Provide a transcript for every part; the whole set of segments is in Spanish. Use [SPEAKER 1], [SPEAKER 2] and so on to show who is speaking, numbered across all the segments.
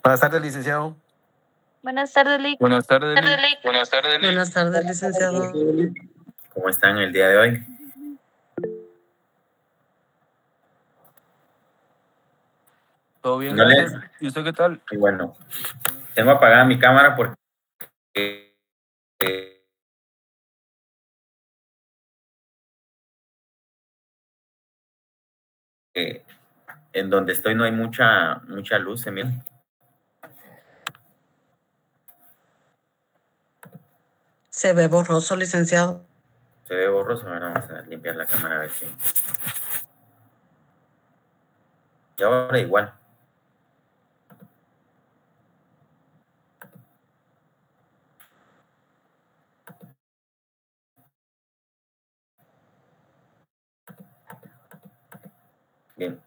[SPEAKER 1] Buenas tardes, licenciado.
[SPEAKER 2] Buenas tardes, Lic.
[SPEAKER 1] Buenas tardes,
[SPEAKER 2] Lic.
[SPEAKER 3] Buenas tardes,
[SPEAKER 4] Buenas tardes, licenciado.
[SPEAKER 3] ¿Cómo están el día de hoy?
[SPEAKER 1] ¿Todo bien?
[SPEAKER 3] No le-
[SPEAKER 1] Gracias. ¿Y usted qué tal?
[SPEAKER 3] Y bueno, tengo apagada mi cámara porque en donde estoy no hay mucha luz, se mira.
[SPEAKER 4] Se ve borroso, licenciado.
[SPEAKER 3] Se ve borroso. Ahora vamos a limpiar la cámara a ver si. Y ahora igual. Bien.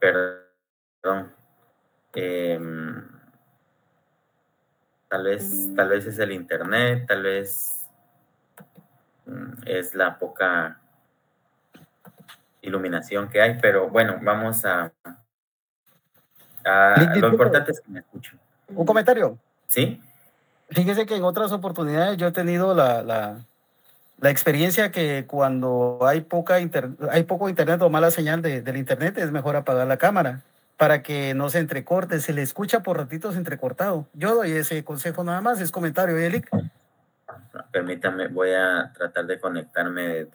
[SPEAKER 3] Perdón. Tal vez es el internet, tal vez es la poca iluminación que hay, pero bueno, vamos a lo importante es que me escuchen.
[SPEAKER 1] Un comentario.
[SPEAKER 3] ¿Sí?
[SPEAKER 1] Fíjese que en otras oportunidades yo he tenido la experiencia que cuando hay poco internet o mala señal del internet es mejor apagar la cámara para que no se entrecorte. Se le escucha por ratitos entrecortado. Yo doy ese consejo nada más, es comentario, Elic.
[SPEAKER 3] Permítame, voy a tratar de conectarme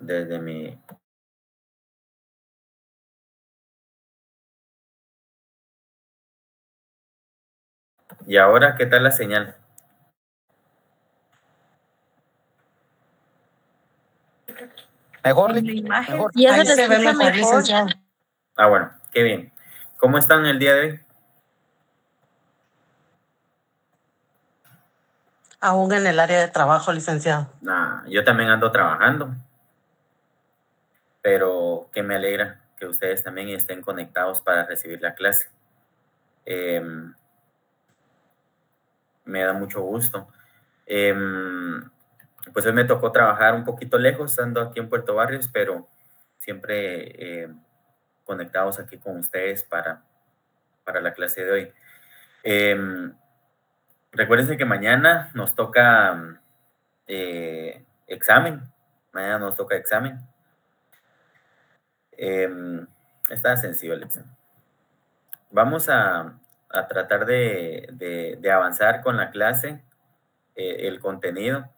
[SPEAKER 3] desde mi... ¿Y ahora qué tal la señal?
[SPEAKER 1] Mejor,
[SPEAKER 2] La
[SPEAKER 1] Lic.
[SPEAKER 2] imagen.
[SPEAKER 1] Mejor.
[SPEAKER 2] Y eso
[SPEAKER 4] Ahí
[SPEAKER 2] se
[SPEAKER 4] se ve
[SPEAKER 2] escucha
[SPEAKER 4] mejor,
[SPEAKER 2] mejor.
[SPEAKER 4] licenciado.
[SPEAKER 3] Ah, bueno, qué bien. ¿Cómo están el día de hoy?
[SPEAKER 4] Aún en el área de trabajo, licenciado.
[SPEAKER 3] Yo también ando trabajando, pero que me alegra que ustedes también estén conectados para recibir la clase. Me da mucho gusto. Pues hoy me tocó trabajar un poquito lejos, ando aquí en Puerto Barrios, pero siempre conectados aquí con ustedes para la clase de hoy. Recuérdense que mañana nos toca examen. Mañana nos toca examen. Está sencillo el examen. Vamos a tratar de avanzar con la clase, el contenido.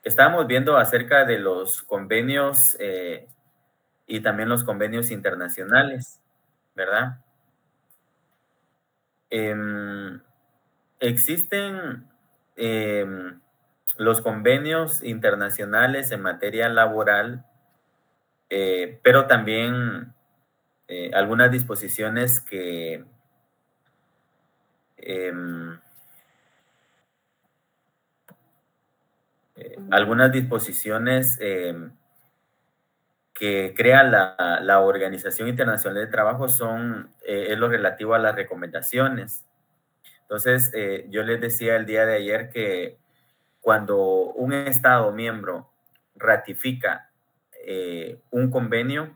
[SPEAKER 3] Estábamos viendo acerca de los convenios y también los convenios internacionales, ¿verdad? Existen los convenios internacionales en materia laboral, pero también algunas disposiciones que que crea la Organización Internacional de Trabajo es lo relativo a las recomendaciones. Entonces, yo les decía el día de ayer que cuando un Estado miembro ratifica un convenio,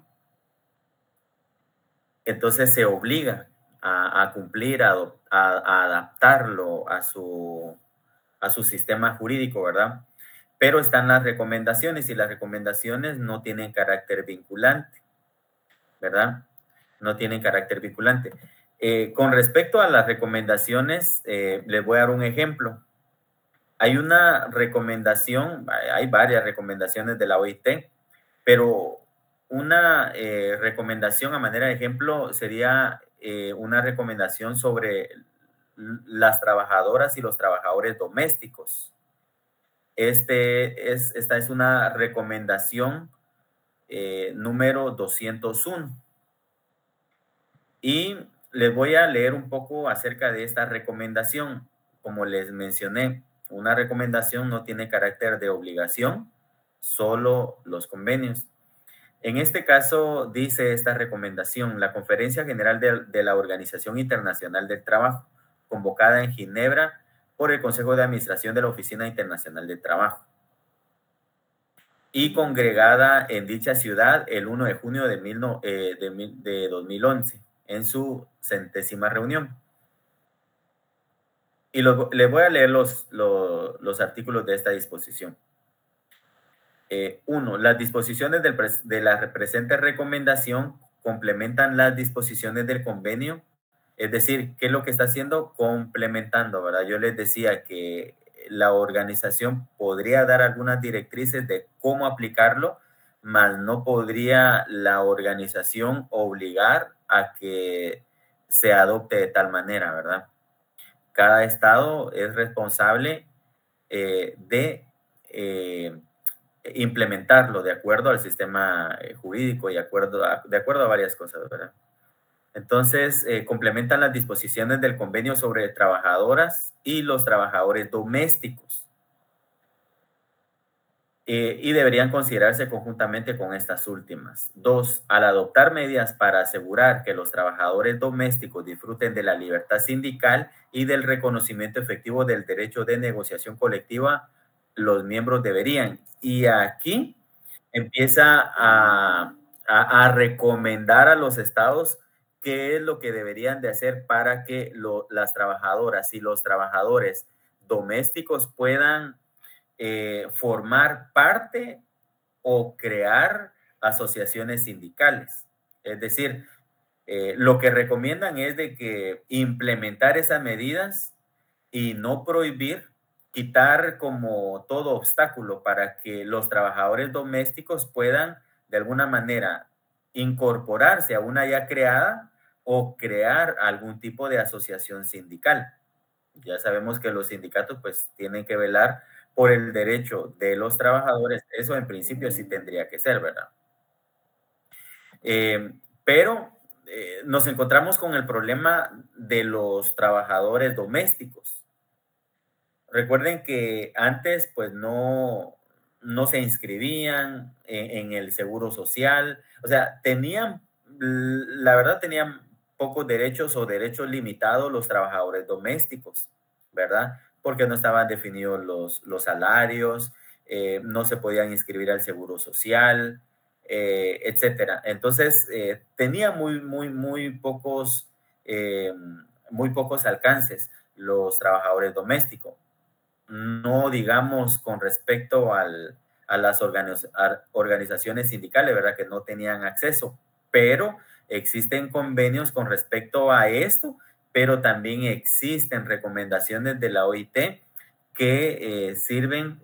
[SPEAKER 3] entonces se obliga a cumplir, a adaptarlo a su sistema jurídico, ¿verdad? Pero están las recomendaciones y las recomendaciones no tienen carácter vinculante, ¿verdad? No tienen carácter vinculante. Con respecto a las recomendaciones, les voy a dar un ejemplo. Hay una recomendación, hay varias recomendaciones de la OIT, pero una recomendación a manera de ejemplo sería una recomendación sobre las trabajadoras y los trabajadores domésticos. Esta es una recomendación número 201. Y les voy a leer un poco acerca de esta recomendación. Como les mencioné, una recomendación no tiene carácter de obligación, solo los convenios. En este caso, dice esta recomendación, la Conferencia General de la Organización Internacional del Trabajo, convocada en Ginebra por el Consejo de Administración de la Oficina Internacional del Trabajo. y congregada en dicha ciudad el 1 de junio de 2011 en su 100ª reunión. Y les voy a leer los artículos de esta disposición. 1. Las disposiciones de la presente recomendación complementan las disposiciones del convenio. Es decir, ¿qué es lo que está haciendo? Complementando, ¿verdad? Yo les decía que la organización podría dar algunas directrices de cómo aplicarlo, mas no podría la organización obligar a que se adopte de tal manera, ¿verdad? Cada estado es responsable de implementarlo de acuerdo al sistema jurídico y de acuerdo a varias cosas, ¿verdad? Entonces, complementan las disposiciones del convenio sobre trabajadoras y los trabajadores domésticos y deberían considerarse conjuntamente con estas últimas. 2. Al adoptar medidas para asegurar que los trabajadores domésticos disfruten de la libertad sindical y del reconocimiento efectivo del derecho de negociación colectiva, los miembros deberían. Y aquí empieza a recomendar a los estados qué es lo que deberían de hacer para que las trabajadoras y los trabajadores domésticos puedan formar parte o crear asociaciones sindicales. Es decir, lo que recomiendan es de que implementar esas medidas y no prohibir, quitar como todo obstáculo para que los trabajadores domésticos puedan de alguna manera incorporarse a una ya creada o crear algún tipo de asociación sindical. Ya sabemos que los sindicatos pues tienen que velar por el derecho de los trabajadores. Eso en principio sí tendría que ser, ¿verdad? Pero nos encontramos con el problema de los trabajadores domésticos. Recuerden que antes pues no se inscribían en el seguro social, o sea, la verdad tenían pocos derechos o derechos limitados los trabajadores domésticos, ¿verdad? Porque no estaban definidos los salarios, no se podían inscribir al seguro social, etcétera. Entonces, tenía muy pocos alcances los trabajadores domésticos. No digamos con respecto a las organizaciones sindicales, ¿verdad? Que no tenían acceso, pero existen convenios con respecto a esto, pero también existen recomendaciones de la OIT que sirven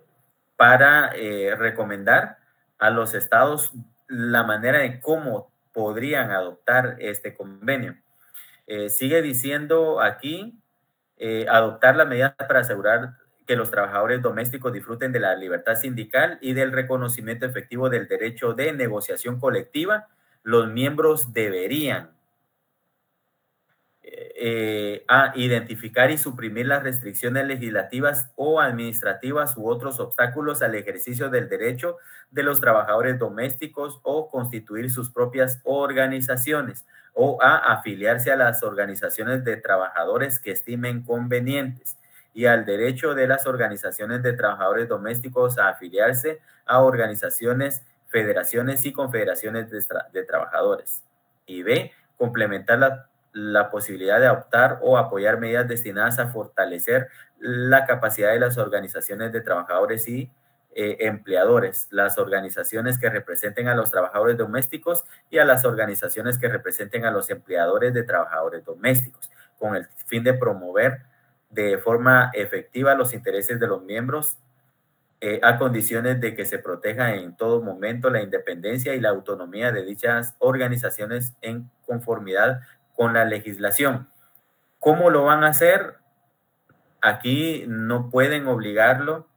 [SPEAKER 3] para recomendar a los estados la manera de cómo podrían adoptar este convenio. Sigue diciendo aquí, adoptar las medidas para asegurar que los trabajadores domésticos disfruten de la libertad sindical y del reconocimiento efectivo del derecho de negociación colectiva. Los miembros deberían identificar y suprimir las restricciones legislativas o administrativas u otros obstáculos al ejercicio del derecho de los trabajadores domésticos o constituir sus propias organizaciones o a afiliarse a las organizaciones de trabajadores que estimen convenientes y al derecho de las organizaciones de trabajadores domésticos a afiliarse a organizaciones, federaciones y confederaciones de trabajadores. Y B, complementar la posibilidad de adoptar o apoyar medidas destinadas a fortalecer la capacidad de las organizaciones de trabajadores y empleadores, las organizaciones que representen a los trabajadores domésticos y a las organizaciones que representen a los empleadores de trabajadores domésticos, con el fin de promover de forma efectiva los intereses de los miembros a condiciones de que se proteja en todo momento la independencia y la autonomía de dichas organizaciones en conformidad con la legislación. ¿Cómo lo van a hacer? Aquí no pueden obligarlo.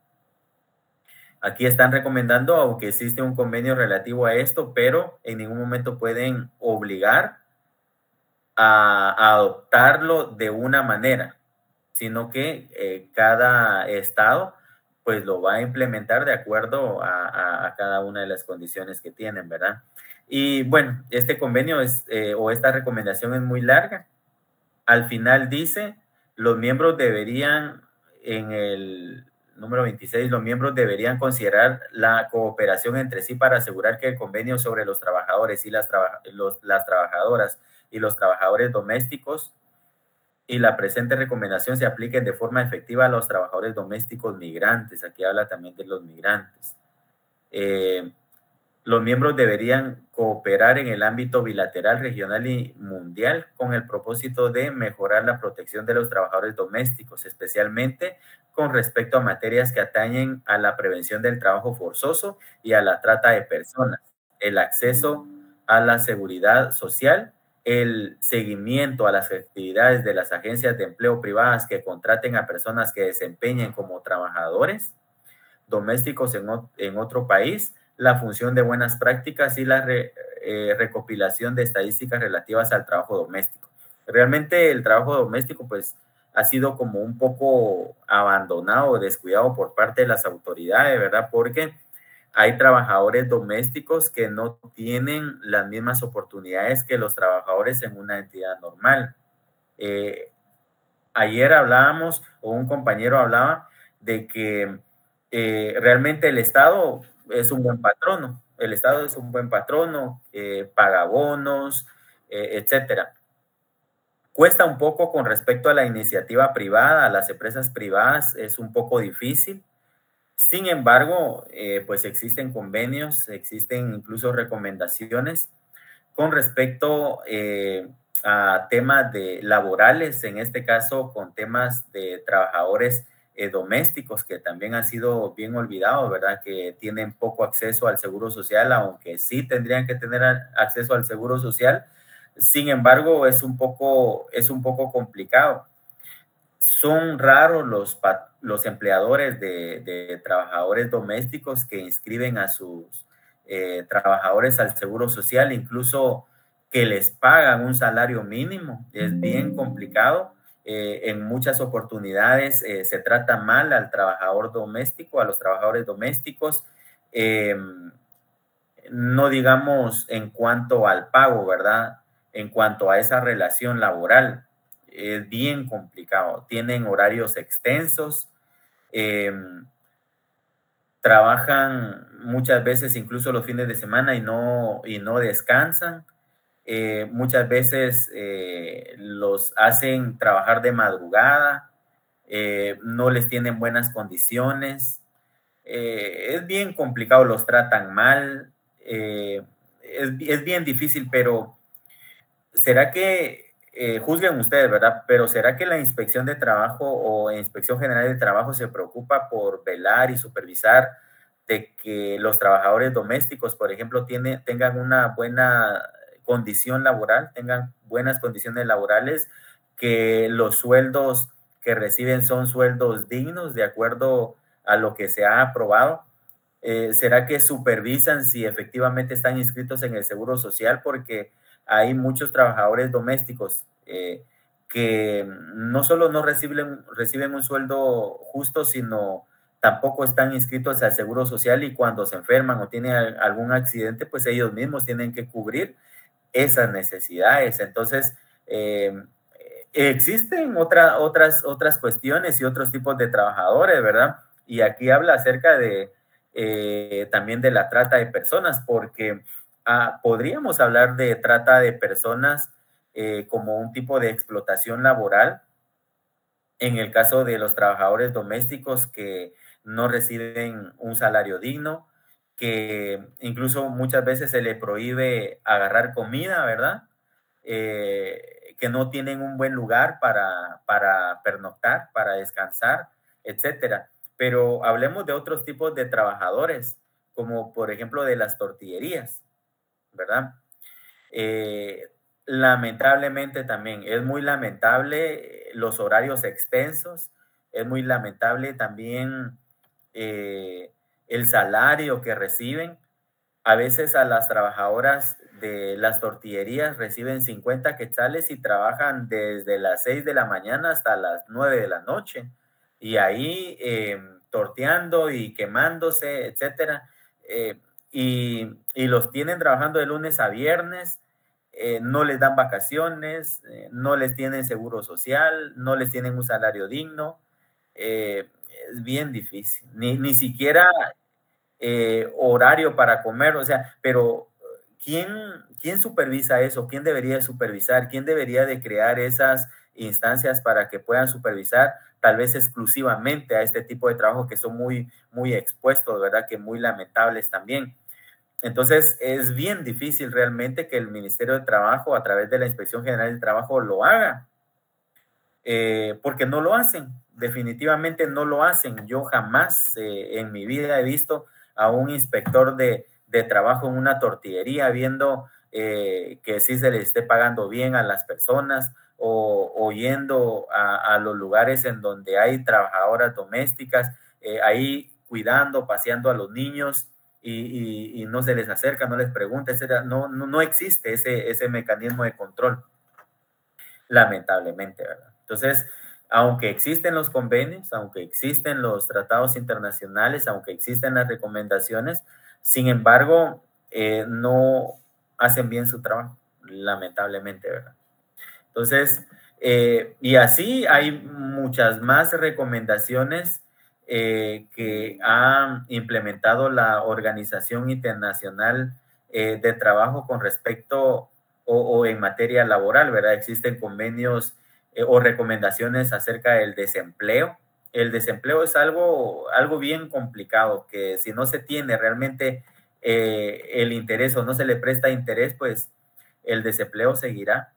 [SPEAKER 3] Aquí están recomendando, aunque existe un convenio relativo a esto, pero en ningún momento pueden obligar a adoptarlo de una manera, sino que cada estado pues lo va a implementar de acuerdo a cada una de las condiciones que tienen, ¿verdad? Y bueno, este convenio o esta recomendación es muy larga. Al final dice, los miembros deberían número 26, los miembros deberían considerar la cooperación entre sí para asegurar que el convenio sobre los trabajadores y las trabajadoras y los trabajadores domésticos y la presente recomendación se apliquen de forma efectiva a los trabajadores domésticos migrantes. Aquí habla también de los migrantes. Los miembros deberían cooperar en el ámbito bilateral, regional y mundial con el propósito de mejorar la protección de los trabajadores domésticos, especialmente con respecto a materias que atañen a la prevención del trabajo forzoso y a la trata de personas, el acceso a la seguridad social, el seguimiento a las actividades de las agencias de empleo privadas que contraten a personas que desempeñen como trabajadores domésticos en otro país, la función de buenas prácticas y la recopilación de estadísticas relativas al trabajo doméstico. Realmente el trabajo doméstico pues ha sido como un poco abandonado o descuidado por parte de las autoridades, ¿verdad? Porque hay trabajadores domésticos que no tienen las mismas oportunidades que los trabajadores en una entidad normal. Ayer hablábamos, o un compañero hablaba, de que realmente el Estado es un buen patrono. El Estado es un buen patrono, paga bonos, etcétera. Cuesta un poco con respecto a la iniciativa privada, a las empresas privadas, es un poco difícil. Sin embargo, pues existen convenios, existen incluso recomendaciones con respecto a temas de laborales, en este caso con temas de trabajadores domésticos que también han sido bien olvidados, ¿verdad? Que tienen poco acceso al seguro social, aunque sí tendrían que tener acceso al seguro social. Sin embargo, es un poco complicado. Son raros los empleadores de trabajadores domésticos que inscriben a sus trabajadores al seguro social, incluso que les pagan un salario mínimo. Es bien complicado. En muchas oportunidades se trata mal al trabajador doméstico, a los trabajadores domésticos, no digamos en cuanto al pago, ¿verdad? En cuanto a esa relación laboral, es bien complicado. Tienen horarios extensos, trabajan muchas veces incluso los fines de semana y no descansan. Muchas veces los hacen trabajar de madrugada, no les tienen buenas condiciones, es bien complicado, los tratan mal, es bien difícil, pero ¿será que, juzguen ustedes, ¿verdad? Pero ¿será que la Inspección de Trabajo o Inspección General de Trabajo se preocupa por velar y supervisar de que los trabajadores domésticos, por ejemplo, tengan una buena condición laboral, tengan buenas condiciones laborales, que los sueldos que reciben son sueldos dignos de acuerdo a lo que se ha aprobado? ¿Será que supervisan si efectivamente están inscritos en el Seguro Social? Porque hay muchos trabajadores domésticos que no solo no reciben un sueldo justo, sino tampoco están inscritos al Seguro Social, y cuando se enferman o tienen algún accidente, pues ellos mismos tienen que cubrir esas necesidades. Entonces, existen otras cuestiones y otros tipos de trabajadores, ¿verdad? Y aquí habla acerca de también de la trata de personas, porque podríamos hablar de trata de personas como un tipo de explotación laboral en el caso de los trabajadores domésticos que no reciben un salario digno, que incluso muchas veces se les prohíbe agarrar comida, ¿verdad? Que no tienen un buen lugar para pernoctar, para descansar, etcétera. Pero hablemos de otros tipos de trabajadores, como por ejemplo de las tortillerías, ¿verdad? Lamentablemente también, es muy lamentable los horarios extensos, es muy lamentable también el salario que reciben. A veces a las trabajadoras de las tortillerías reciben 50 quetzales y trabajan desde las 6 de la mañana hasta las 9 de la noche. Y ahí torteando y quemándose, etcétera. Y los tienen trabajando de lunes a viernes, no les dan vacaciones, no les tienen seguro social, no les tienen un salario digno. es bien difícil. Ni siquiera horario para comer, o sea, pero ¿quién supervisa eso? ¿Quién debería supervisar? ¿Quién debería de crear esas instancias para que puedan supervisar tal vez exclusivamente a este tipo de trabajo que son muy, muy expuestos, ¿verdad? Que muy lamentables también. Entonces, es bien difícil realmente que el Ministerio de Trabajo, a través de la Inspección General del Trabajo, lo haga, porque no lo hacen, definitivamente no lo hacen. Yo jamás en mi vida he visto a un inspector de trabajo en una tortillería viendo que sí se le esté pagando bien a las personas o yendo a los lugares en donde hay trabajadoras domésticas, ahí cuidando, paseando a los niños y no se les acerca, no les pregunta, etc. No existe ese mecanismo de control, lamentablemente, ¿verdad? Entonces, aunque existen los convenios, aunque existen los tratados internacionales, aunque existen las recomendaciones, sin embargo, no hacen bien su trabajo, lamentablemente, ¿verdad? Entonces, y así hay muchas más recomendaciones que ha implementado la Organización Internacional de Trabajo con respecto o en materia laboral, ¿verdad? Existen convenios o recomendaciones acerca del desempleo. El desempleo es algo bien complicado, que si no se tiene realmente el interés o no se le presta interés, pues el desempleo seguirá.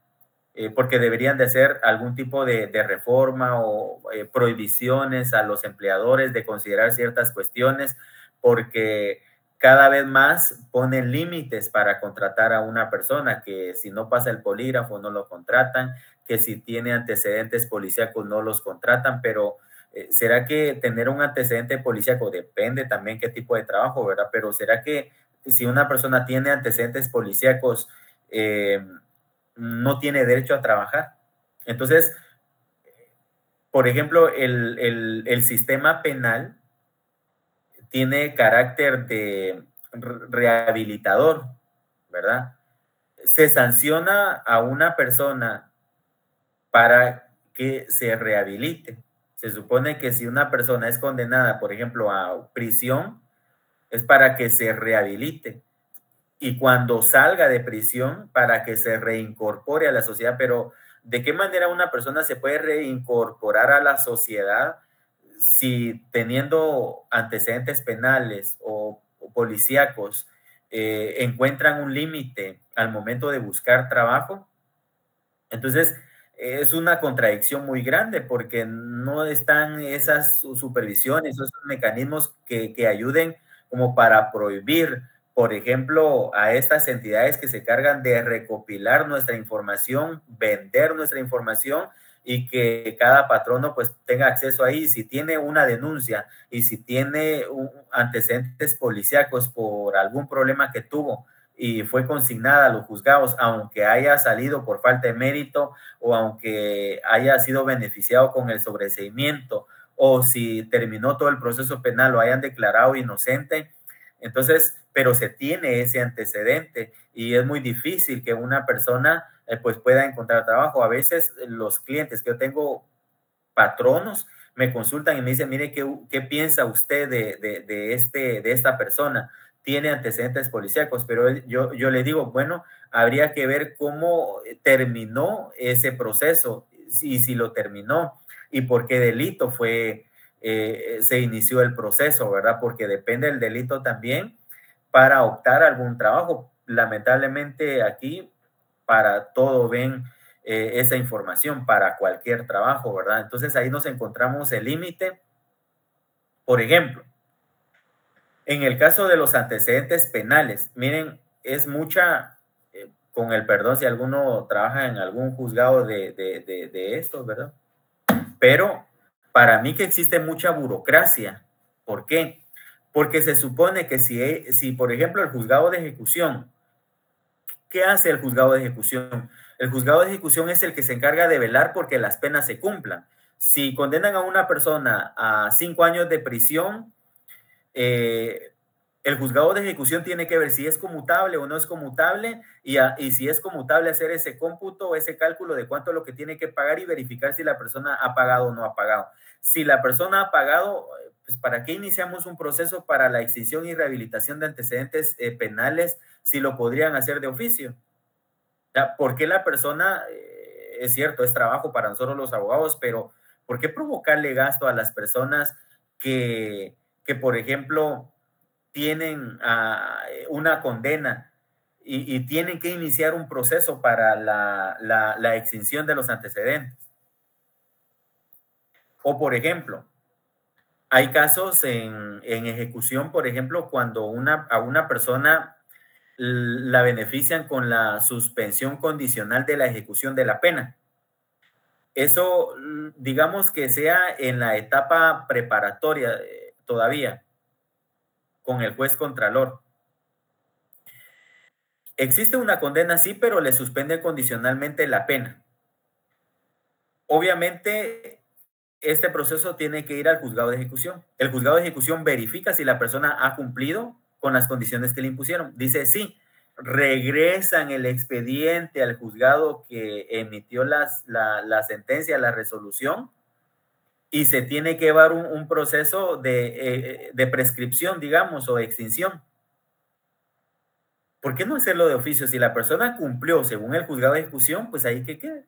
[SPEAKER 3] Porque deberían de hacer algún tipo de reforma o prohibiciones a los empleadores de considerar ciertas cuestiones, porque cada vez más ponen límites para contratar a una persona, que si no pasa el polígrafo no lo contratan, que si tiene antecedentes policíacos no los contratan, pero ¿será que tener un antecedente policíaco depende también qué tipo de trabajo, verdad? Pero ¿será que si una persona tiene antecedentes policíacos no tiene derecho a trabajar? Entonces, por ejemplo, el sistema penal tiene carácter de rehabilitador, ¿verdad? Se sanciona a una persona para que se rehabilite. Se supone que si una persona es condenada, por ejemplo, a prisión, es para que se rehabilite. Y cuando salga de prisión, para que se reincorpore a la sociedad. Pero ¿de qué manera una persona se puede reincorporar a la sociedad si teniendo antecedentes penales o policíacos encuentran un límite al momento de buscar trabajo? Entonces, es una contradicción muy grande porque no están esas supervisiones, esos mecanismos que ayuden como para prohibir, por ejemplo, a estas entidades que se cargan de recopilar nuestra información, vender nuestra información y que cada patrono pues tenga acceso ahí. Si tiene una denuncia y si tiene antecedentes policíacos por algún problema que tuvo y fue consignada a los juzgados, aunque haya salido por falta de mérito o aunque haya sido beneficiado con el sobreseimiento o si terminó todo el proceso penal lo hayan declarado inocente, entonces, pero se tiene ese antecedente y es muy difícil que una persona pues pueda encontrar trabajo. A veces los clientes que yo tengo, patronos, me consultan y me dicen, mire, ¿qué piensa usted de esta persona? Tiene antecedentes policíacos, pero yo le digo, bueno, habría que ver cómo terminó ese proceso y si lo terminó y por qué delito se inició el proceso, ¿verdad? Porque depende del delito también para optar a algún trabajo. Lamentablemente aquí para todo ven esa información, para cualquier trabajo, ¿verdad? Entonces ahí nos encontramos el límite. Por ejemplo, en el caso de los antecedentes penales, miren, es mucha, con el perdón si alguno trabaja en algún juzgado de estos, ¿verdad? Pero para mí que existe mucha burocracia. ¿Por qué? Porque se supone que si por ejemplo, el juzgado de ejecución, ¿qué hace el juzgado de ejecución? El juzgado de ejecución es el que se encarga de velar porque las penas se cumplan. Si condenan a una persona a 5 años de prisión, el juzgado de ejecución tiene que ver si es conmutable o no es conmutable y si es conmutable hacer ese cómputo, ese cálculo de cuánto es lo que tiene que pagar y verificar si la persona ha pagado o no ha pagado. Si la persona ha pagado, pues ¿para qué iniciamos un proceso para la extinción y rehabilitación de antecedentes penales si lo podrían hacer de oficio? ¿Por qué la persona, es cierto, es trabajo para nosotros los abogados, pero ¿por qué provocarle gasto a las personas que por ejemplo, tienen una condena y tienen que iniciar un proceso para la extinción de los antecedentes? O, por ejemplo, hay casos en ejecución, por ejemplo, cuando a una persona la benefician con la suspensión condicional de la ejecución de la pena. Eso, digamos que sea en la etapa preparatoria todavía, con el juez contralor. Existe una condena, sí, pero le suspende condicionalmente la pena. Obviamente, este proceso tiene que ir al juzgado de ejecución. El juzgado de ejecución verifica si la persona ha cumplido con las condiciones que le impusieron. Dice sí, regresan el expediente al juzgado que emitió la sentencia, la resolución, y se tiene que llevar un proceso de prescripción, digamos, o extinción. ¿Por qué no hacerlo de oficio? Si la persona cumplió según el juzgado de ejecución, pues ahí que quede.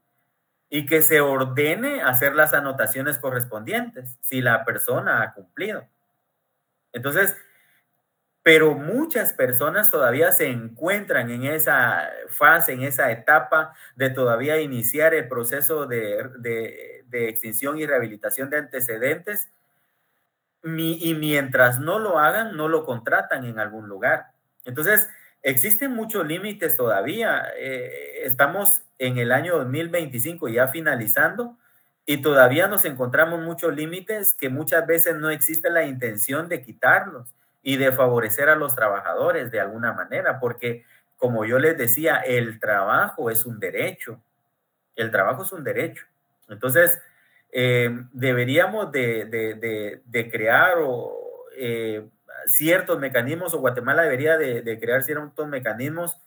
[SPEAKER 3] Y que se ordene hacer las anotaciones correspondientes, si la persona ha cumplido. Entonces, pero muchas personas todavía se encuentran en esa fase, en esa etapa de todavía iniciar el proceso de extinción y rehabilitación de antecedentes, y mientras no lo hagan, no lo contratan en algún lugar. Entonces, existen muchos límites todavía. Estamos en el año 2025 ya finalizando y todavía nos encontramos muchos límites que muchas veces no existe la intención de quitarlos y de favorecer a los trabajadores de alguna manera, porque como yo les decía, el trabajo es un derecho. El trabajo es un derecho. Entonces, deberíamos de crear ciertos mecanismos, o Guatemala debería de crear ciertos mecanismos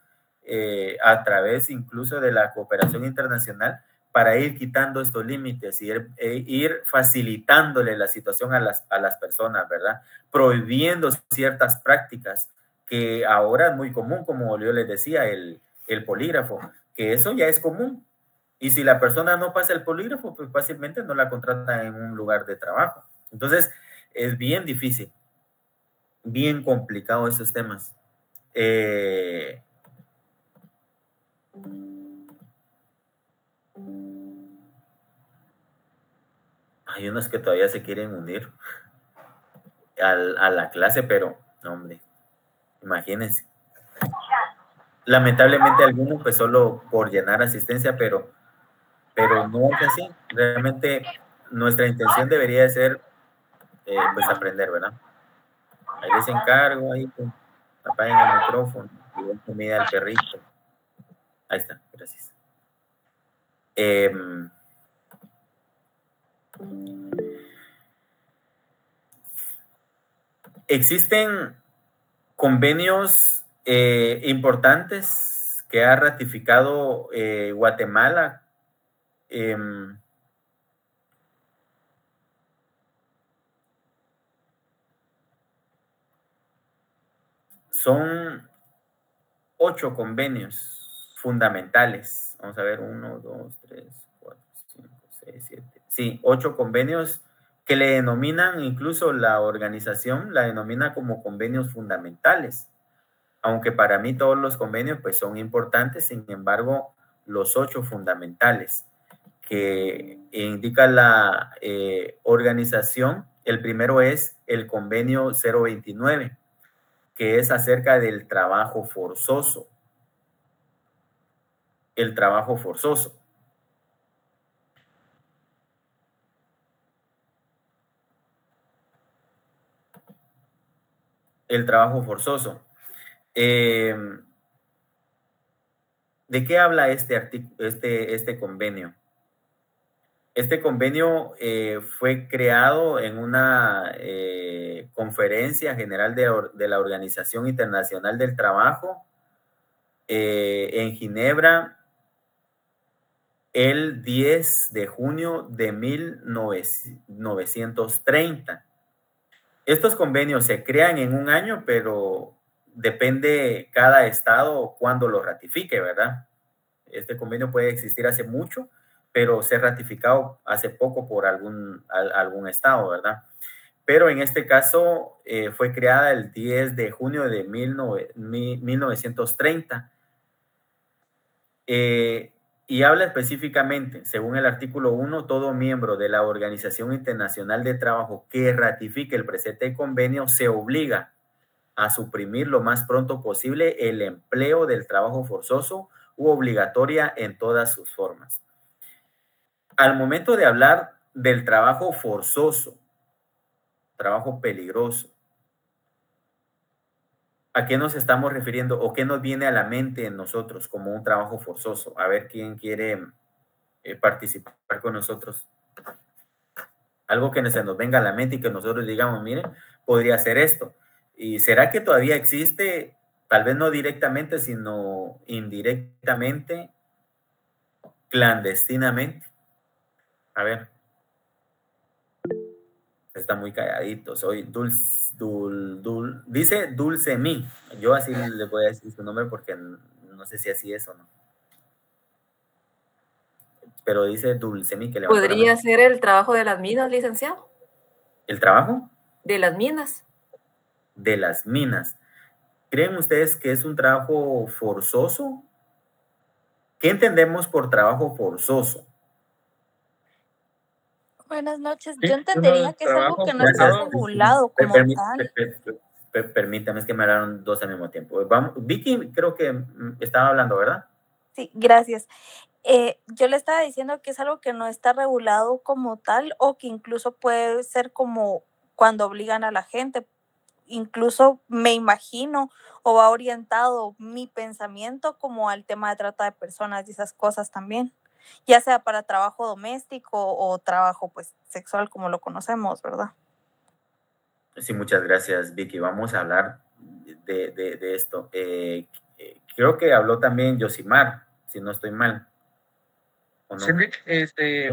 [SPEAKER 3] a través incluso de la cooperación internacional para ir quitando estos límites y ir facilitándole la situación a las personas, ¿verdad? Prohibiendo ciertas prácticas que ahora es muy común, como yo les decía, el polígrafo, que eso ya es común. Y si la persona no pasa el polígrafo, pues fácilmente no la contratan en un lugar de trabajo. Entonces, es bien difícil, bien complicado esos temas. Hay unos que todavía se quieren unir a la clase, pero, no, hombre, imagínense. Lamentablemente algunos, pues solo por llenar asistencia, pero no es así. Realmente nuestra intención debería de ser, pues, aprender, ¿verdad? Ahí les encargo, ahí pues, apaguen el micrófono y den comida al perrito. Ahí está, gracias. Existen convenios importantes que ha ratificado Guatemala. Son 8 convenios fundamentales. Vamos a ver, 1, 2, 3, 4, 5, 6, 7. Sí, 8 convenios que le denominan, incluso la organización la denomina como convenios fundamentales. Aunque para mí todos los convenios pues son importantes, sin embargo, los 8 fundamentales que indica la organización, el primero es el convenio 029, que es acerca del trabajo forzoso. El trabajo forzoso. El trabajo forzoso. ¿De qué habla este convenio? Este convenio fue creado en una conferencia general de la Organización Internacional del Trabajo en Ginebra el 10 de junio de 1930. Estos convenios se crean en un año, pero depende cada estado cuándo lo ratifique, ¿verdad? Este convenio puede existir hace mucho, pero ser ratificado hace poco por algún estado, ¿verdad? Pero en este caso fue creada el 10 de junio de 1930 y habla específicamente, según el artículo 1, todo miembro de la Organización Internacional de Trabajo que ratifique el presente convenio se obliga a suprimir lo más pronto posible el empleo del trabajo forzoso u obligatoria en todas sus formas. Al momento de hablar del trabajo forzoso, trabajo peligroso, ¿a qué nos estamos refiriendo o qué nos viene a la mente en nosotros como un trabajo forzoso? A ver quién quiere participar con nosotros. Algo que se nos venga a la mente y que nosotros digamos, mire, podría ser esto. ¿Y será que todavía existe, tal vez no directamente, sino indirectamente, clandestinamente? A ver. Está muy calladito. Soy dice Dulce Mi. Yo así le voy a decir su nombre porque no sé si así es o no. Pero dice Dulce Mi que levantó la
[SPEAKER 5] ¿Podría
[SPEAKER 3] mano.
[SPEAKER 5] ser el trabajo de las minas, licenciado?
[SPEAKER 3] ¿El trabajo?
[SPEAKER 5] De las minas.
[SPEAKER 3] De las minas. ¿Creen ustedes que es un trabajo forzoso? ¿Qué entendemos por trabajo forzoso?
[SPEAKER 2] Buenas noches.
[SPEAKER 6] Sí,
[SPEAKER 2] Yo entendería
[SPEAKER 6] uno
[SPEAKER 2] que es algo
[SPEAKER 6] trabajo
[SPEAKER 2] que no está
[SPEAKER 6] forzado.
[SPEAKER 2] regulado como tal.
[SPEAKER 3] Permítame, es que me hablaron dos al mismo tiempo. Vamos, Vicky, creo que estaba hablando, ¿verdad?
[SPEAKER 2] Sí, gracias. Yo le estaba diciendo que es algo que no está regulado como tal o que incluso puede ser como cuando obligan a la gente. Incluso me imagino o va orientado mi pensamiento como al tema de trata de personas y esas cosas también, ya sea para trabajo doméstico o trabajo pues sexual como lo conocemos, ¿verdad?
[SPEAKER 3] Sí, muchas gracias, Vicky. Vamos a hablar de esto. Creo que habló también Yosimar, si no estoy mal. ¿O no?
[SPEAKER 6] Sí,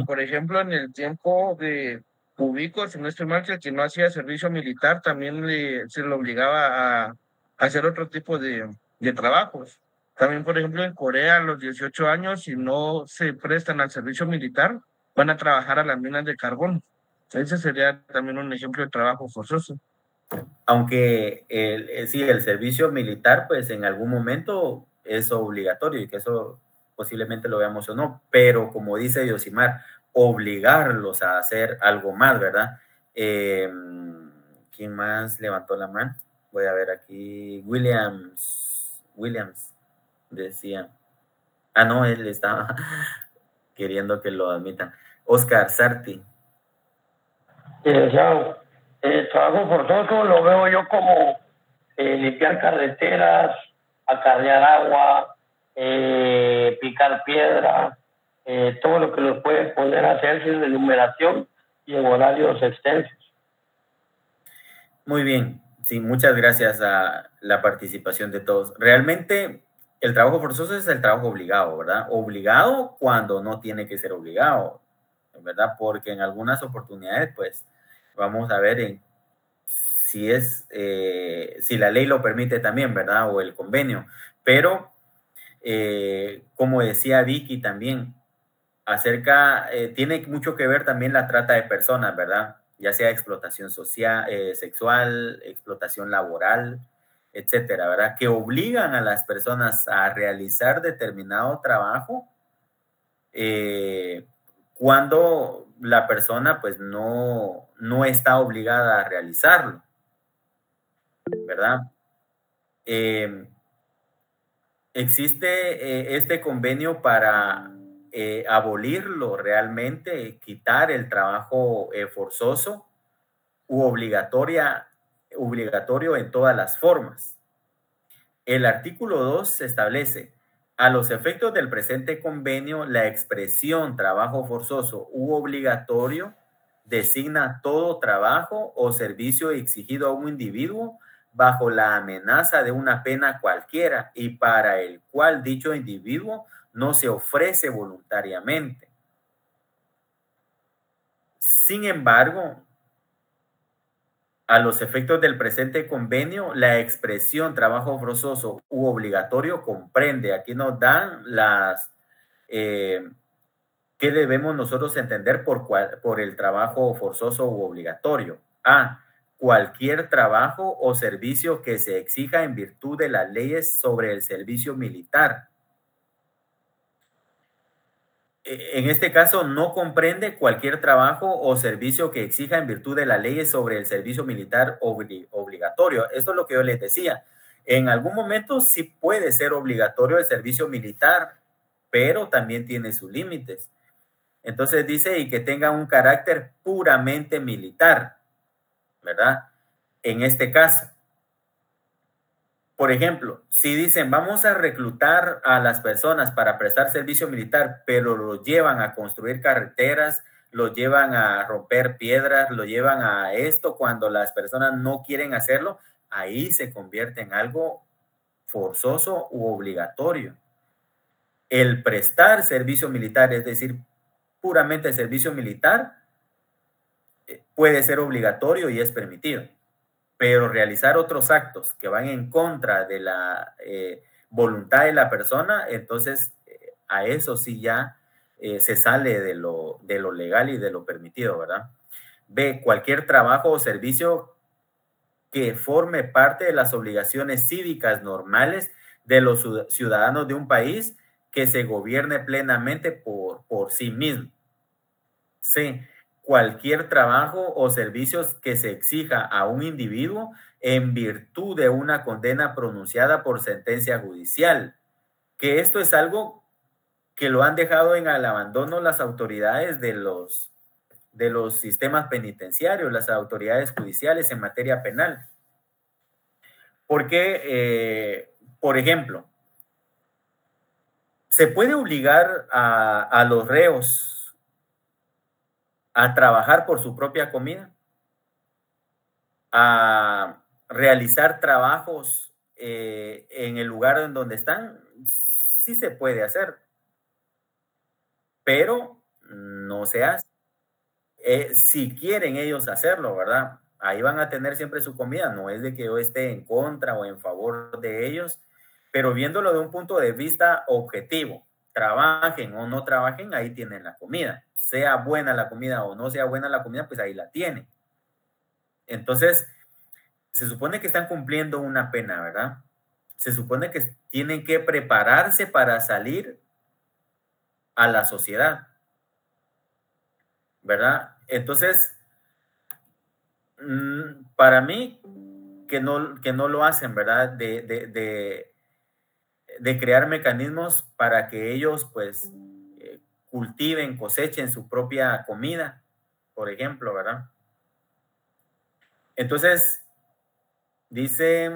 [SPEAKER 6] por ejemplo, en el tiempo de Ubico, si no estoy mal, que el que no hacía servicio militar también se le obligaba a hacer otro tipo de trabajos. También, por ejemplo, en Corea, a los 18 años, si no se prestan al servicio militar, van a trabajar a las minas de carbón. Ese sería también un ejemplo de trabajo forzoso.
[SPEAKER 3] Aunque sí, el servicio militar, pues en algún momento es obligatorio y que eso posiblemente lo veamos o no, pero como dice Yosimar, obligarlos a hacer algo más, ¿verdad? ¿Quién más levantó la mano? Voy a ver aquí, Williams decía. Ah, no, él estaba queriendo que lo admitan. Oscar Sarti.
[SPEAKER 7] El trabajo forzoso lo veo yo como limpiar carreteras, acarrear agua, picar piedra, todo lo que los puede poder hacer sin enumeración y en horarios extensos.
[SPEAKER 3] Muy bien, sí, muchas gracias a la participación de todos. Realmente el trabajo forzoso es el trabajo obligado, ¿verdad? Obligado cuando no tiene que ser obligado, ¿verdad? Porque en algunas oportunidades, pues, vamos a ver si si la ley lo permite también, ¿verdad? O el convenio. Pero, como decía Vicky también, tiene mucho que ver también la trata de personas, ¿verdad? Ya sea explotación social, sexual, explotación laboral, etcétera, ¿verdad? Que obligan a las personas a realizar determinado trabajo cuando la persona pues no está obligada a realizarlo, ¿verdad? Existe este convenio para abolirlo realmente, quitar el trabajo forzoso u obligatorio en todas las formas. El artículo 2 establece A los efectos del presente convenio, la expresión trabajo forzoso u obligatorio designa todo trabajo o servicio exigido a un individuo bajo la amenaza de una pena cualquiera y para el cual dicho individuo no se ofrece voluntariamente. Sin embargo, a los efectos del presente convenio, la expresión trabajo forzoso u obligatorio comprende, aquí nos dan las, qué debemos nosotros entender por el trabajo forzoso u obligatorio. A, cualquier trabajo o servicio que se exija en virtud de las leyes sobre el servicio militar. En este caso, no comprende cualquier trabajo o servicio que exija en virtud de las leyes sobre el servicio militar obligatorio. Esto es lo que yo les decía. En algún momento sí puede ser obligatorio el servicio militar, pero también tiene sus límites. Entonces dice, y que tenga un carácter puramente militar, ¿verdad? En este caso. Por ejemplo, si dicen vamos a reclutar a las personas para prestar servicio militar, pero los llevan a construir carreteras, los llevan a romper piedras, los llevan a esto cuando las personas no quieren hacerlo, ahí se convierte en algo forzoso u obligatorio. El prestar servicio militar, es decir, puramente servicio militar, puede ser obligatorio y es permitido. Pero realizar otros actos que van en contra de la voluntad de la persona, entonces a eso sí ya se sale de lo legal y de lo permitido, ¿verdad? B, cualquier trabajo o servicio que forme parte de las obligaciones cívicas normales de los ciudadanos de un país que se gobierne plenamente por sí mismo. C, cualquier trabajo o servicios que se exija a un individuo en virtud de una condena pronunciada por sentencia judicial. Que esto es algo que lo han dejado en el abandono las autoridades de los sistemas penitenciarios, las autoridades judiciales en materia penal. Porque, por ejemplo, se puede obligar a los reos a trabajar por su propia comida, a realizar trabajos en el lugar en donde están, sí se puede hacer, pero no se hace. Si quieren ellos hacerlo, ¿verdad? Ahí van a tener siempre su comida, no es de que yo esté en contra o en favor de ellos, pero viéndolo de un punto de vista objetivo, trabajen o no trabajen, ahí tienen la comida. Sea buena la comida o no sea buena la comida, pues ahí la tienen. Entonces, se supone que están cumpliendo una pena, ¿verdad? Se supone que tienen que prepararse para salir a la sociedad, ¿verdad? Entonces, para mí, que no lo hacen, ¿verdad? De crear mecanismos para que ellos, pues, cultiven, cosechen su propia comida, por ejemplo, ¿verdad? Entonces, dice,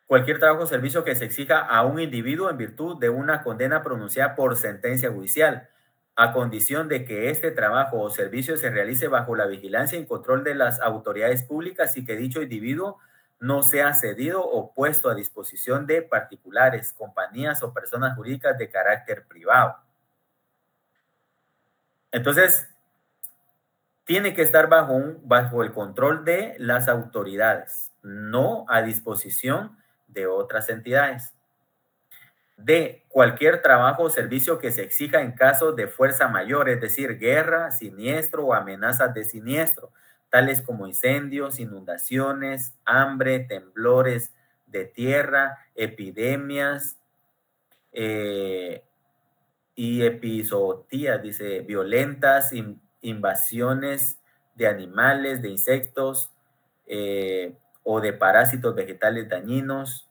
[SPEAKER 3] cualquier trabajo o servicio que se exija a un individuo en virtud de una condena pronunciada por sentencia judicial, a condición de que este trabajo o servicio se realice bajo la vigilancia y control de las autoridades públicas y que dicho individuo no sea cedido o puesto a disposición de particulares, compañías o personas jurídicas de carácter privado. Entonces, tiene que estar bajo el control de las autoridades, no a disposición de otras entidades. D, cualquier trabajo o servicio que se exija en caso de fuerza mayor, es decir, guerra, siniestro o amenazas de siniestro, tales como incendios, inundaciones, hambre, temblores de tierra, epidemias y epizootías, dice, violentas, invasiones de animales, de insectos o de parásitos vegetales dañinos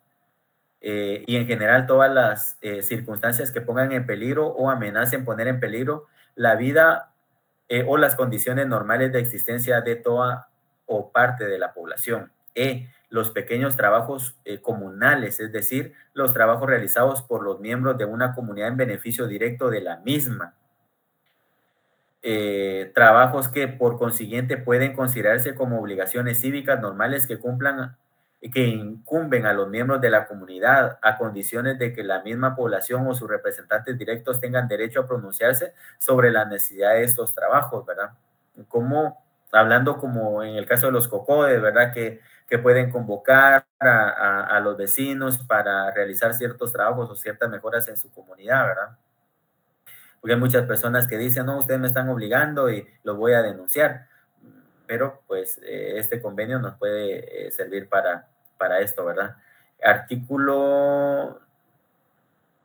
[SPEAKER 3] y en general todas las circunstancias que pongan en peligro o amenacen poner en peligro la vida o las condiciones normales de existencia de toda o parte de la población. Los pequeños trabajos comunales, es decir, los trabajos realizados por los miembros de una comunidad en beneficio directo de la misma. Trabajos que por consiguiente pueden considerarse como obligaciones cívicas normales que incumben a los miembros de la comunidad, a condiciones de que la misma población o sus representantes directos tengan derecho a pronunciarse sobre la necesidad de estos trabajos, ¿verdad? Hablando como en el caso de los COCODES, ¿verdad? Que pueden convocar a los vecinos para realizar ciertos trabajos o ciertas mejoras en su comunidad, ¿verdad? Porque hay muchas personas que dicen, no, ustedes me están obligando y lo voy a denunciar. Pero, pues, este convenio nos puede servir para esto, ¿verdad? Artículo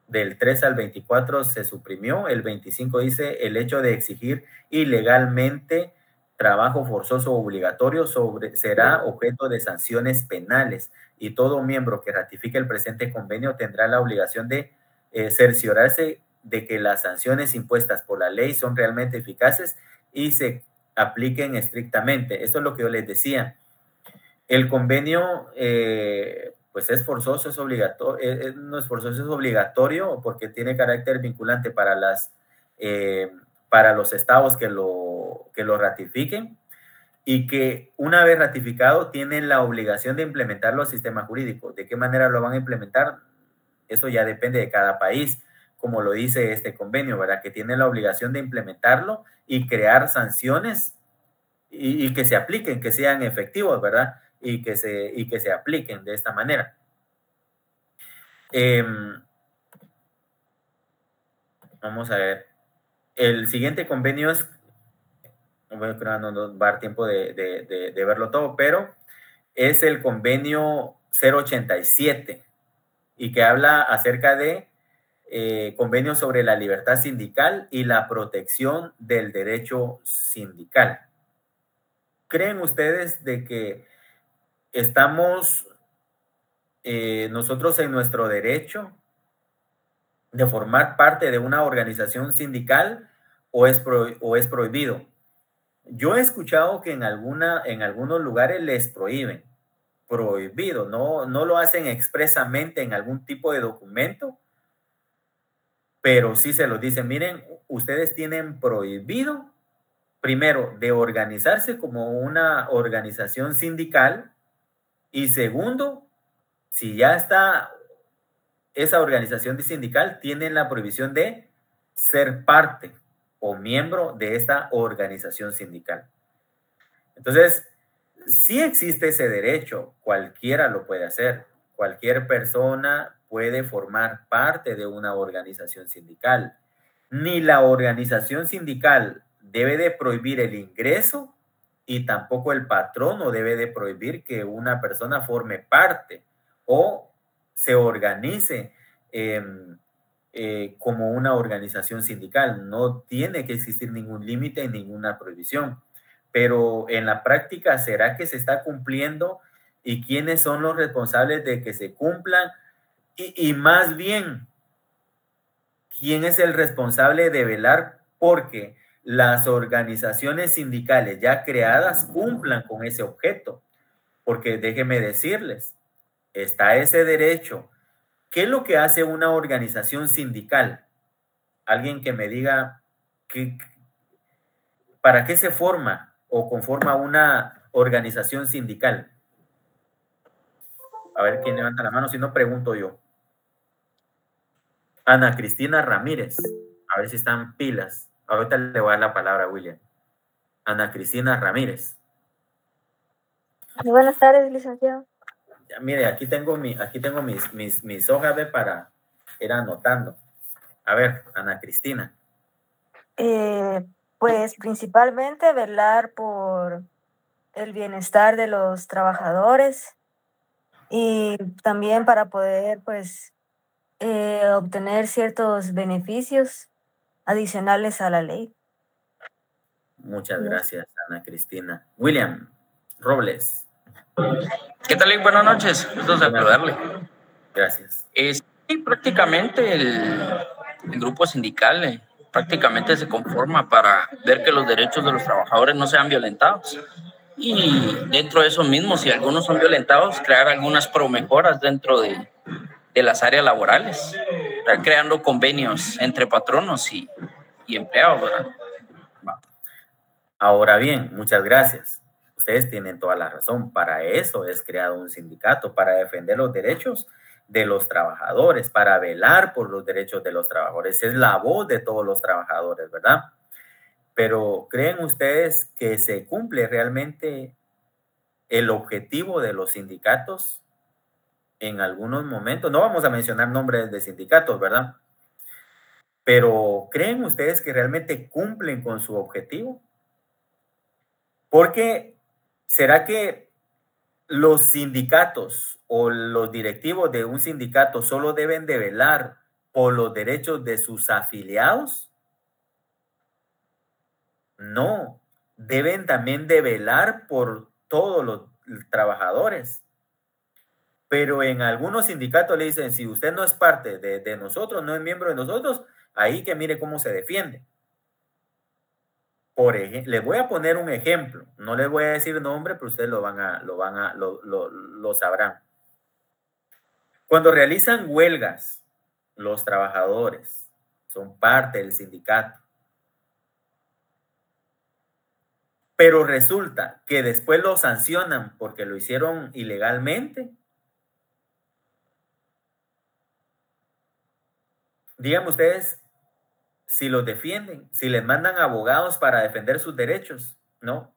[SPEAKER 3] del 3 al 24 se suprimió. El 25 dice, el hecho de exigir ilegalmente trabajo forzoso o obligatorio será objeto de sanciones penales y todo miembro que ratifique el presente convenio tendrá la obligación de cerciorarse de que las sanciones impuestas por la ley son realmente eficaces y se apliquen estrictamente. Eso es lo que yo les decía. El convenio, pues es forzoso, es obligatorio, no es forzoso, es obligatorio porque tiene carácter vinculante para los estados que lo ratifiquen y que una vez ratificado tienen la obligación de implementarlo al sistema jurídico. ¿De qué manera lo van a implementar? Eso ya depende de cada país, como lo dice este convenio, ¿verdad? Que tiene la obligación de implementarlo y crear sanciones y que se apliquen, que sean efectivos, ¿verdad? Y que se apliquen de esta manera. Vamos a ver. El siguiente convenio es, bueno, no nos va a dar tiempo de verlo todo, pero es el convenio 087 y que habla acerca de convenio sobre la libertad sindical y la protección del derecho sindical. ¿Creen ustedes de que estamos nosotros en nuestro derecho de formar parte de una organización sindical o es prohibido? Yo he escuchado que en algunos lugares les prohíben. Prohibido, no lo hacen expresamente en algún tipo de documento, pero sí se los dicen, miren, ustedes tienen prohibido, primero, de organizarse como una organización sindical y segundo, si ya está esa organización sindical, tienen la prohibición de ser parte o miembro de esta organización sindical. Entonces, sí existe ese derecho, cualquiera lo puede hacer, cualquier persona puede formar parte de una organización sindical. Ni la organización sindical debe de prohibir el ingreso y tampoco el patrono debe de prohibir que una persona forme parte o se organice como una organización sindical. No tiene que existir ningún límite ni ninguna prohibición. Pero en la práctica, ¿será que se está cumpliendo? ¿Y quiénes son los responsables de que se cumplan? Y más bien, ¿quién es el responsable de velar porque las organizaciones sindicales ya creadas cumplan con ese objeto? Porque déjenme decirles, está ese derecho. ¿Qué es lo que hace una organización sindical? Alguien que me diga ¿para qué se forma o conforma una organización sindical? A ver quién levanta la mano, si no pregunto yo. Ana Cristina Ramírez, a ver si están pilas. Ahorita le voy a dar la palabra a William. Ana Cristina Ramírez.
[SPEAKER 8] Buenas tardes, licenciado.
[SPEAKER 3] Ya, mire, aquí tengo mis hojas para ir anotando. A ver, Ana Cristina.
[SPEAKER 8] Pues principalmente velar por el bienestar de los trabajadores y también para poder pues obtener ciertos beneficios adicionales a la ley.
[SPEAKER 3] Muchas gracias, Ana Cristina. William Robles.
[SPEAKER 9] ¿Qué tal? Buenas noches. Gusto saludarle.
[SPEAKER 3] Gracias.
[SPEAKER 9] Sí, prácticamente el grupo sindical prácticamente se conforma para ver que los derechos de los trabajadores no sean violentados. y dentro de eso mismo, si algunos son violentados, crear algunas promejoras dentro de las áreas laborales, creando convenios entre patronos y empleados, ¿verdad?
[SPEAKER 3] Ahora bien, muchas gracias. Ustedes tienen toda la razón. Para eso es creado un sindicato, para defender los derechos de los trabajadores, para velar por los derechos de los trabajadores. Es la voz de todos los trabajadores, ¿verdad? Pero ¿creen ustedes que se cumple realmente el objetivo de los sindicatos en algunos momentos? No vamos a mencionar nombres de sindicatos, ¿verdad? Pero ¿creen ustedes que realmente cumplen con su objetivo? Porque ¿será que los sindicatos o los directivos de un sindicato solo deben de velar por los derechos de sus afiliados? No, deben también de velar por todos los trabajadores. Pero en algunos sindicatos le dicen, si usted no es parte de nosotros, no es miembro de nosotros, ahí que mire cómo se defiende. Por ejemplo, les voy a poner un ejemplo. No les voy a decir nombre, pero ustedes lo sabrán. Cuando realizan huelgas, los trabajadores son parte del sindicato. Pero resulta que después los sancionan porque lo hicieron ilegalmente. Díganme ustedes si los defienden, si les mandan abogados para defender sus derechos, ¿no?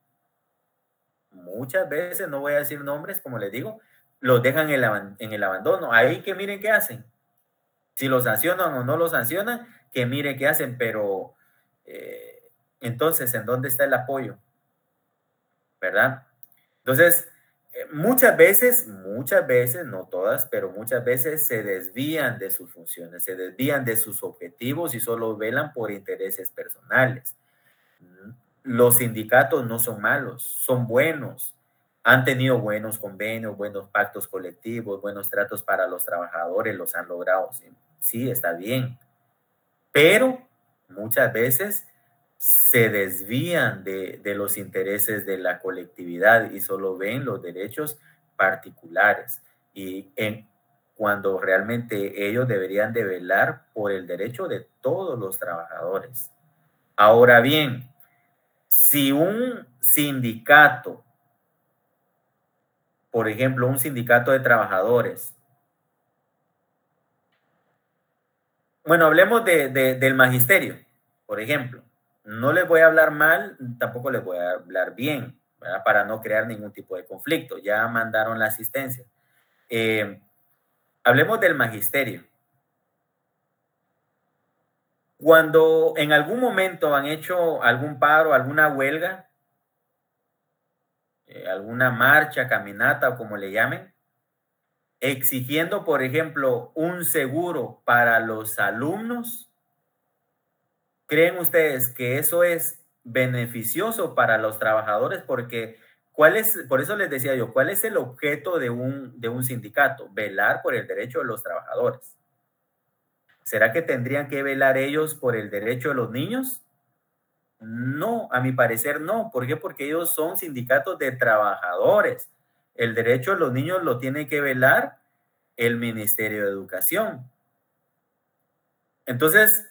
[SPEAKER 3] Muchas veces, no voy a decir nombres, como les digo, los dejan en el abandono. Ahí que miren qué hacen. Si los sancionan o no los sancionan, que miren qué hacen, pero entonces, ¿en dónde está el apoyo? ¿Verdad? Entonces, muchas veces, no todas, pero muchas veces se desvían de sus funciones, se desvían de sus objetivos y solo velan por intereses personales. Los sindicatos no son malos, son buenos. Han tenido buenos convenios, buenos pactos colectivos, buenos tratos para los trabajadores, los han logrado. Sí, está bien. Pero muchas veces se desvían de los intereses de la colectividad y solo ven los derechos particulares. Y cuando realmente ellos deberían de velar por el derecho de todos los trabajadores. Ahora bien, si un sindicato, por ejemplo, un sindicato de trabajadores, bueno, hablemos del magisterio, por ejemplo. No les voy a hablar mal, tampoco les voy a hablar bien, ¿verdad? Para no crear ningún tipo de conflicto. Ya mandaron la asistencia. Hablemos del magisterio. Cuando en algún momento han hecho algún paro, alguna huelga, alguna marcha, caminata o como le llamen, exigiendo, por ejemplo, un seguro para los alumnos, ¿creen ustedes que eso es beneficioso para los trabajadores? Porque, por eso les decía yo, ¿cuál es el objeto de un sindicato? Velar por el derecho de los trabajadores. ¿Será que tendrían que velar ellos por el derecho de los niños? No, a mi parecer no. ¿Por qué? Porque ellos son sindicatos de trabajadores. El derecho de los niños lo tiene que velar el Ministerio de Educación. Entonces,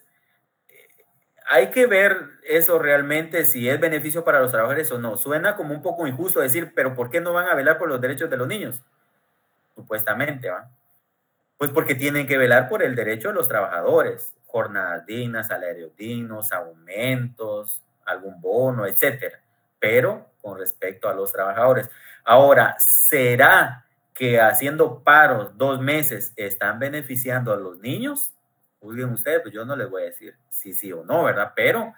[SPEAKER 3] hay que ver eso realmente, si es beneficio para los trabajadores o no. Suena como un poco injusto decir, pero ¿por qué no van a velar por los derechos de los niños? Supuestamente, ¿va? Pues porque tienen que velar por el derecho de los trabajadores. Jornadas dignas, salarios dignos, aumentos, algún bono, etcétera. Pero con respecto a los trabajadores. Ahora, ¿será que haciendo paros 2 meses están beneficiando a los niños? Juzguen ustedes, pues yo no les voy a decir si sí o no, ¿verdad? Pero,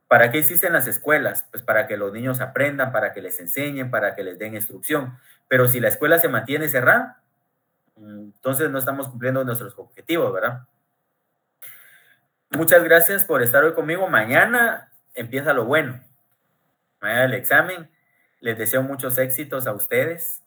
[SPEAKER 3] ¿para qué existen las escuelas? Pues para que los niños aprendan, para que les enseñen, para que les den instrucción. Pero si la escuela se mantiene cerrada, entonces no estamos cumpliendo nuestros objetivos, ¿verdad? Muchas gracias por estar hoy conmigo. Mañana empieza lo bueno. Mañana el examen. Les deseo muchos éxitos a ustedes.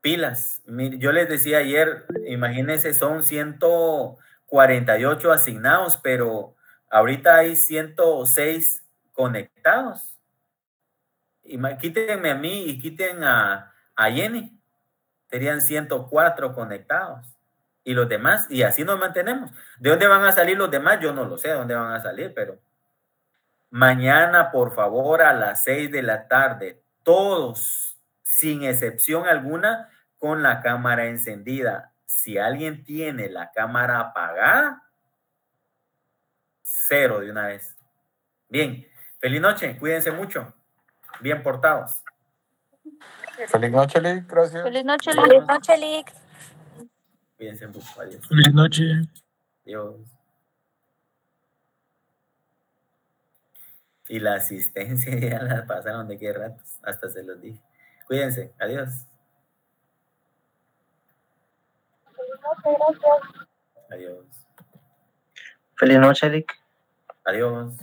[SPEAKER 3] Pilas. Yo les decía ayer, imagínense, son 148 asignados, pero ahorita hay 106 conectados. Y quítenme a mí y quiten a Jenny. Serían 104 conectados. Y los demás, y así nos mantenemos. ¿De dónde van a salir los demás? Yo no lo sé de dónde van a salir, pero mañana, por favor, a las 6 de la tarde, todos, sin excepción alguna, con la cámara encendida. Si alguien tiene la cámara apagada, 0 de una vez. Bien, feliz noche, cuídense mucho, bien portados.
[SPEAKER 10] Feliz noche, Lick, gracias.
[SPEAKER 2] Feliz noche, Lick. Feliz noche, Lick.
[SPEAKER 3] Cuídense mucho, adiós.
[SPEAKER 11] Feliz noche.
[SPEAKER 3] Adiós. Y la asistencia ya la pasaron de qué ratos, hasta se los dije. Cuídense, adiós. Adiós.
[SPEAKER 12] Feliz noche, Lick.
[SPEAKER 3] Adiós.